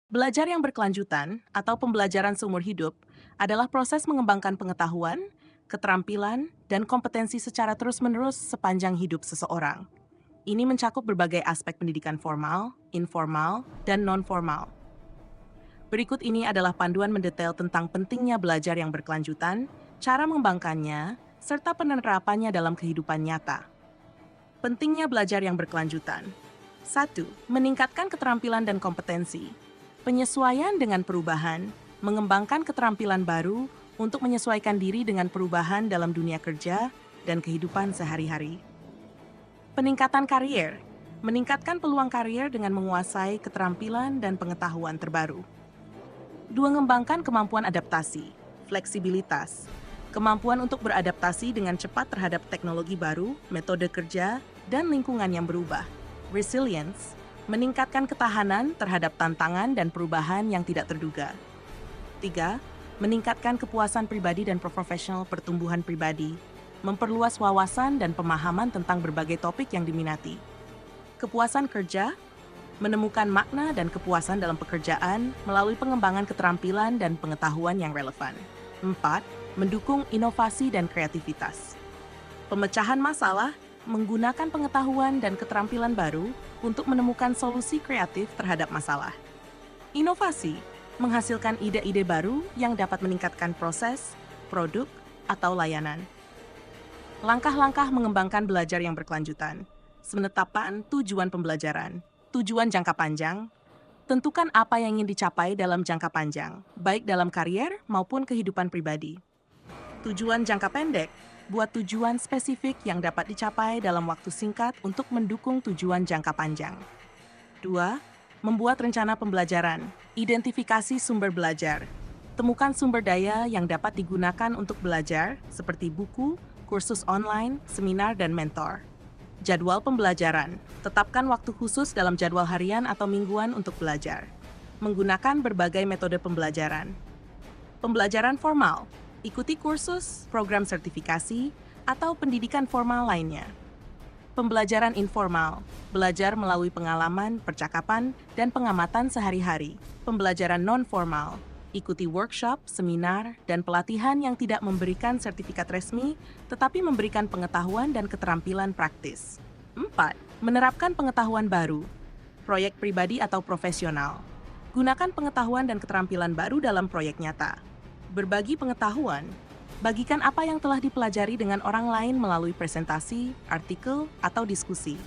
Belajar yang berkelanjutan atau pembelajaran seumur hidup adalah proses mengembangkan pengetahuan, keterampilan, dan kompetensi secara terus-menerus sepanjang hidup seseorang. Ini mencakup berbagai aspek pendidikan formal, informal, dan non-formal. Berikut ini adalah panduan mendetail tentang pentingnya belajar yang berkelanjutan, cara mengembangkannya, serta penerapannya dalam kehidupan nyata. Pentingnya belajar yang berkelanjutan. 1. Meningkatkan keterampilan dan kompetensi. Penyesuaian dengan perubahan, mengembangkan keterampilan baru untuk menyesuaikan diri dengan perubahan dalam dunia kerja dan kehidupan sehari-hari. Peningkatan karier, meningkatkan peluang karier dengan menguasai keterampilan dan pengetahuan terbaru. 2. Mengembangkan kemampuan adaptasi, fleksibilitas, kemampuan untuk beradaptasi dengan cepat terhadap teknologi baru, metode kerja, dan lingkungan yang berubah. Resilience, meningkatkan ketahanan terhadap tantangan dan perubahan yang tidak terduga. 3. Meningkatkan kepuasan pribadi dan profesional pertumbuhan pribadi, memperluas wawasan dan pemahaman tentang berbagai topik yang diminati. Kepuasan kerja, menemukan makna dan kepuasan dalam pekerjaan melalui pengembangan keterampilan dan pengetahuan yang relevan. 4. Mendukung inovasi dan kreativitas. Pemecahan masalah, menggunakan pengetahuan dan keterampilan baru untuk menemukan solusi kreatif terhadap masalah. Inovasi, menghasilkan ide-ide baru yang dapat meningkatkan proses, produk, atau layanan. Langkah-langkah mengembangkan belajar yang berkelanjutan. Penetapan tujuan pembelajaran. Tujuan jangka panjang, tentukan apa yang ingin dicapai dalam jangka panjang, baik dalam karier maupun kehidupan pribadi. Tujuan jangka pendek, buat tujuan spesifik yang dapat dicapai dalam waktu singkat untuk mendukung tujuan jangka panjang. 2. Membuat rencana pembelajaran, identifikasi sumber belajar. Temukan sumber daya yang dapat digunakan untuk belajar, seperti buku, kursus online, seminar, dan mentor. Jadwal pembelajaran. Tetapkan waktu khusus dalam jadwal harian atau mingguan untuk belajar. Menggunakan berbagai metode pembelajaran. Pembelajaran formal. Ikuti kursus, program sertifikasi, atau pendidikan formal lainnya. Pembelajaran informal. Belajar melalui pengalaman, percakapan, dan pengamatan sehari-hari. Pembelajaran non-formal. Ikuti workshop, seminar, dan pelatihan yang tidak memberikan sertifikat resmi, tetapi memberikan pengetahuan dan keterampilan praktis. 4. Menerapkan pengetahuan baru. Proyek pribadi atau profesional. Gunakan pengetahuan dan keterampilan baru dalam proyek nyata. Berbagi pengetahuan. Bagikan apa yang telah dipelajari dengan orang lain melalui presentasi, artikel, atau diskusi.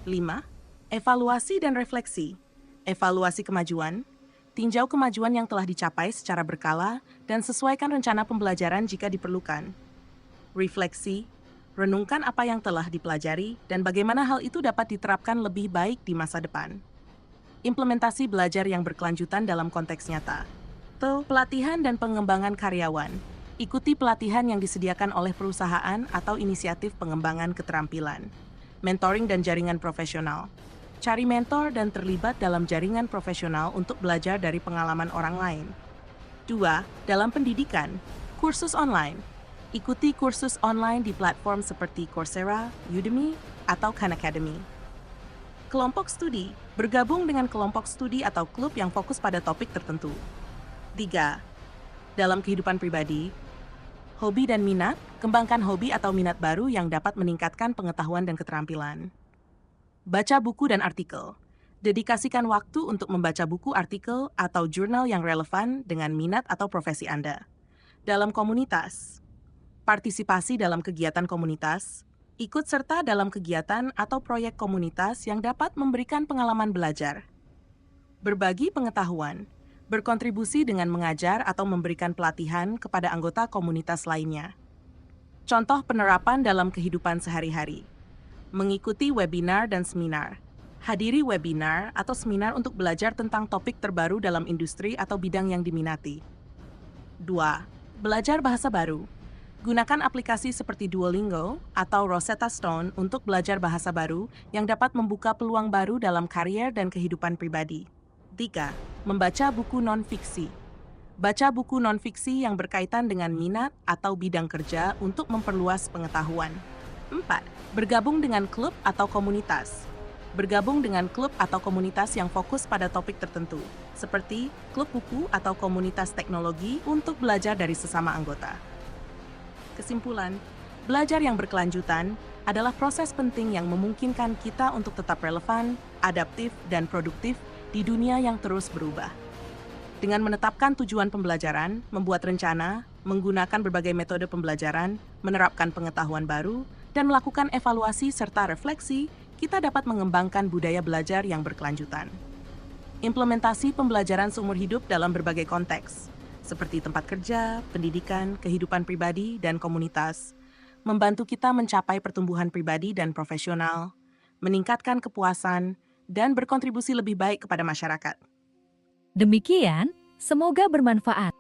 5. Evaluasi dan refleksi. Evaluasi kemajuan. Tinjau kemajuan yang telah dicapai secara berkala dan sesuaikan rencana pembelajaran jika diperlukan. Refleksi, renungkan apa yang telah dipelajari dan bagaimana hal itu dapat diterapkan lebih baik di masa depan. Implementasi belajar yang berkelanjutan dalam konteks nyata. Pelatihan dan pengembangan karyawan. Ikuti pelatihan yang disediakan oleh perusahaan atau inisiatif pengembangan keterampilan. Mentoring dan jaringan profesional. Cari mentor dan terlibat dalam jaringan profesional untuk belajar dari pengalaman orang lain. 2. Dalam pendidikan, kursus online. Ikuti kursus online di platform seperti Coursera, Udemy, atau Khan Academy. Kelompok studi. Bergabung dengan kelompok studi atau klub yang fokus pada topik tertentu. 3. Dalam kehidupan pribadi, hobi dan minat. Kembangkan hobi atau minat baru yang dapat meningkatkan pengetahuan dan keterampilan. Baca buku dan artikel. Dedikasikan waktu untuk membaca buku, artikel, atau jurnal yang relevan dengan minat atau profesi Anda. Dalam komunitas. Partisipasi dalam kegiatan komunitas. Ikut serta dalam kegiatan atau proyek komunitas yang dapat memberikan pengalaman belajar. Berbagi pengetahuan. Berkontribusi dengan mengajar atau memberikan pelatihan kepada anggota komunitas lainnya. Contoh penerapan dalam kehidupan sehari-hari. Mengikuti webinar dan seminar. Hadiri webinar atau seminar untuk belajar tentang topik terbaru dalam industri atau bidang yang diminati. 2. Belajar bahasa baru. Gunakan aplikasi seperti Duolingo atau Rosetta Stone untuk belajar bahasa baru yang dapat membuka peluang baru dalam karier dan kehidupan pribadi. 3. Membaca buku non-fiksi. Baca buku non-fiksi yang berkaitan dengan minat atau bidang kerja untuk memperluas pengetahuan. 4. Bergabung dengan klub atau komunitas. Bergabung dengan klub atau komunitas yang fokus pada topik tertentu, seperti klub buku atau komunitas teknologi untuk belajar dari sesama anggota. Kesimpulan, belajar yang berkelanjutan adalah proses penting yang memungkinkan kita untuk tetap relevan, adaptif, dan produktif di dunia yang terus berubah. Dengan menetapkan tujuan pembelajaran, membuat rencana, menggunakan berbagai metode pembelajaran, menerapkan pengetahuan baru, dan melakukan evaluasi serta refleksi, kita dapat mengembangkan budaya belajar yang berkelanjutan. Implementasi pembelajaran seumur hidup dalam berbagai konteks, seperti tempat kerja, pendidikan, kehidupan pribadi, dan komunitas, membantu kita mencapai pertumbuhan pribadi dan profesional, meningkatkan kepuasan, dan berkontribusi lebih baik kepada masyarakat. Demikian, semoga bermanfaat.